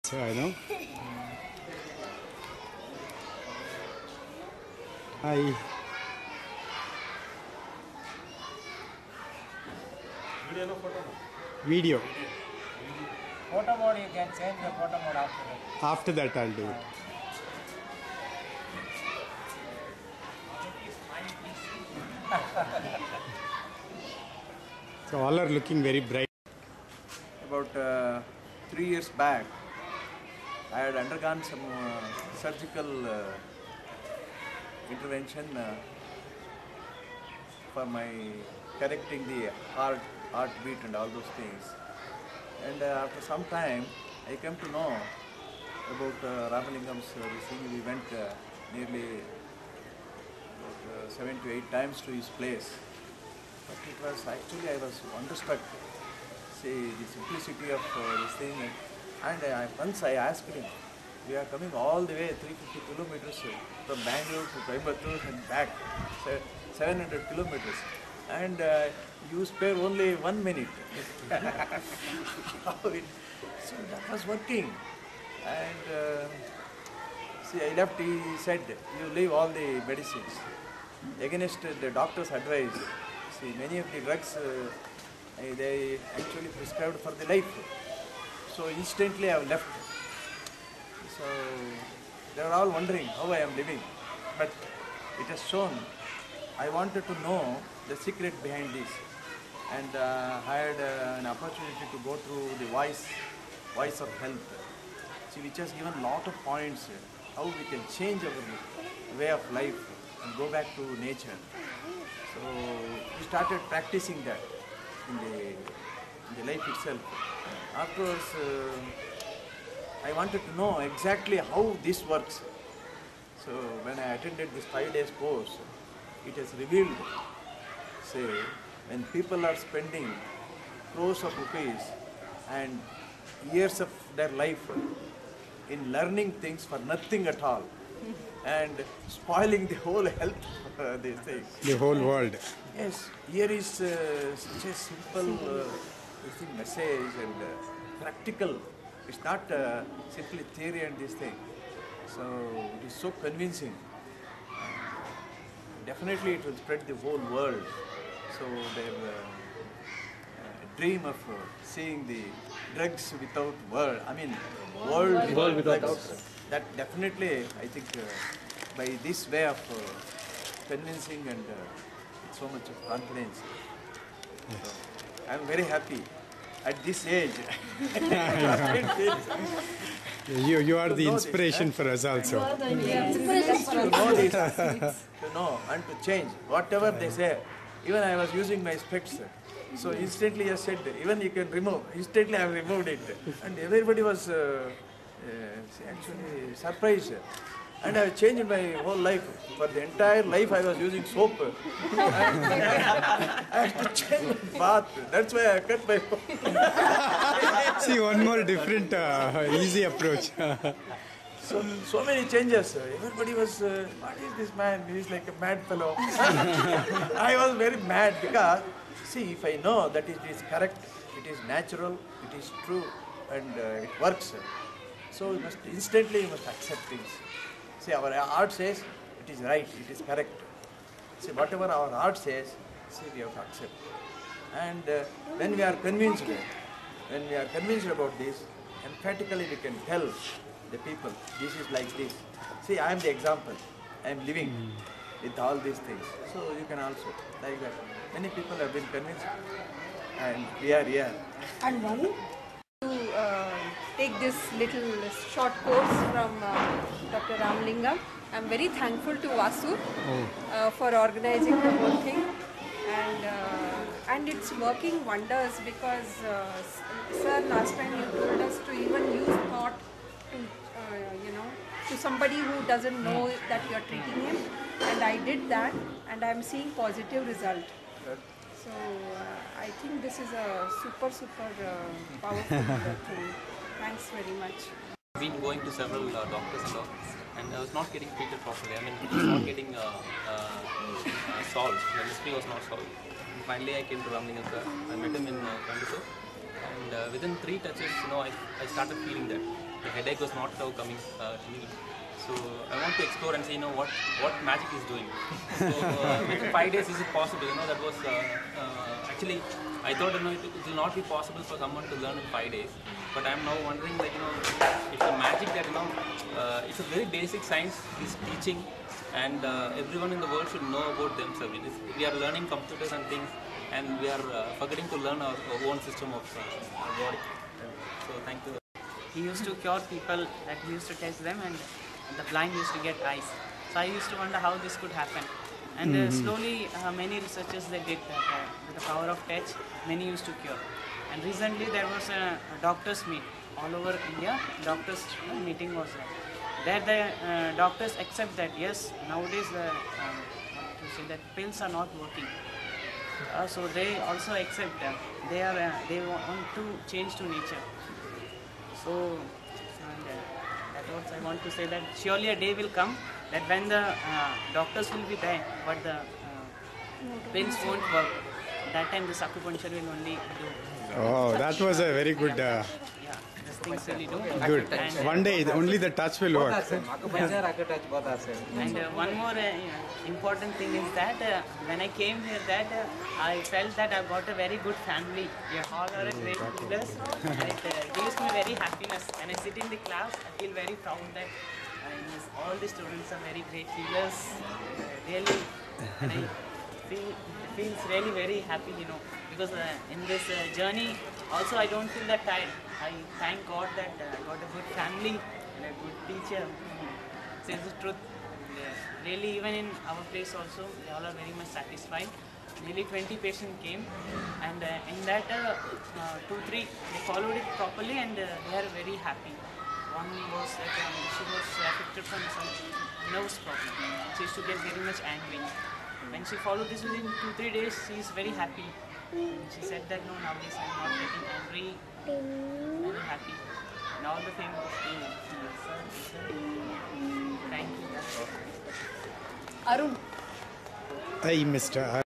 So I know. Hi. Video. Photo mode, you can change the photo mode after that. After that I'll do it. So all are looking very bright. About 3 years back, I had undergone some surgical intervention for my correcting the heartbeat and all those things. And after some time, I came to know about Ramalingam's this thing. We went nearly about, 7 to 8 times to his place. But it was actually, I was wonderstruck. See the simplicity of this thing, and once I asked him, we are coming all the way 350 kilometers from Bangalore to Coimbatore and back, 700 kilometers, and you spare only 1 minute. So that was working, and see, I left. He said, you leave all the medicines against the doctor's advice. See, many of the drugs they actually prescribed for the life. So instantly I have left. So they are all wondering how I am living. But it has shown, I wanted to know the secret behind this. And I had an opportunity to go through the voice of health. See, which has given a lot of points, how we can change our way of life and go back to nature. So we started practicing that in the life itself. Afterwards, I wanted to know exactly how this works. So when I attended this 5 days course, it has revealed, say, when people are spending crores of rupees and years of their life in learning things for nothing at all, and spoiling the whole health of these things. The whole world. Yes, here is such a simple message and practical. It's not simply theory and this thing. So it is so convincing. Definitely it will spread the whole world. So their dream of seeing the drugs without world, world without drugs. That definitely, I think, by this way of convincing and with so much of confidence. So, I am very happy at this age. You are the inspiration for us also. To know this, to know and to change whatever they say. Even I was using my specs. So instantly I said, even you can remove. Instantly I have removed it. And everybody was actually surprised. And I changed my whole life. For the entire life I was using soap. I had to change my bath. That's why I cut my See, one more different, easy approach. So many changes. Everybody was, what is this man? He's like a mad fellow. I was very mad because, see, if I know that it is correct, it is natural, it is true, and it works, so you must instantly accept things. See, our art says it is right, it is correct. See, whatever our art says, see, we have to accept. And when we are convinced about this, emphatically we can tell the people, this is like this. See, I am the example. I am living with all these things. So you can also, like that. Many people have been convinced, and we are here. And one to take this little short course from Dr. Ramalingam. I'm very thankful to Vasu for organizing the whole thing, and it's working wonders because sir, last time you told us to even use thought to to somebody who doesn't know that you're treating him, and I did that, and I'm seeing positive result. So I think this is a super powerful thing. Thanks very much. I've been going to several doctors and I was not getting treated properly. I mean, it was not getting solved. The mystery was not solved. And finally, I came to Ramalingam sir. I met him in Coimbatore, and within 3 touches, I started feeling that the head headache was not now coming to me. So I want to explore and see, you know, what magic is doing. So within 5 days, is it possible? You know, that was actually I thought, you know, it will not be possible for someone to learn in 5 days. But I am now wondering, like, you know, it's a magic that, you know, it's a very basic science is teaching, and everyone in the world should know about themselves. We are learning computers and things, and we are forgetting to learn our own system of our body. So thank you. He used to cure people, that he used to test them, and the blind used to get eyes. So I used to wonder how this could happen. And slowly many researchers they did that with the power of touch, many used to cure. And recently there was a doctors meet all over India. Doctors meeting was there. The doctors accept that yes, nowadays that pills are not working. So they also accept they want to change to nature. So that's what I want to say, that surely a day will come that when the doctors will be there, but the pills won't work. That time this acupuncture will only do. Oh, that was a very good. Yeah, these things really do. Good. And, One day, only the touch will work. Acupuncture, Acutouch, both are same. And one more important thing is that when I came here, that I felt that I got a very good family. You all are great healers, and it gives me very happiness. When I sit in the class, I feel very proud that all the students are very great healers. Really, and I feels really very happy, you know, because in this journey, also I don't feel that tired. I thank God that I got a good family and a good teacher who says the truth. Really, even in our place also, they all are very much satisfied. Nearly 20 patients came, and in that 2-3 they followed it properly, and they are very happy. One was that she was affected from some nerves problem. She used to get very much angry. When she followed this within 2-3 days, she is very happy. And she said that no, nowadays I am not getting angry, very happy. And all the fame was to you. Thank you. Arun. Hey, Mr.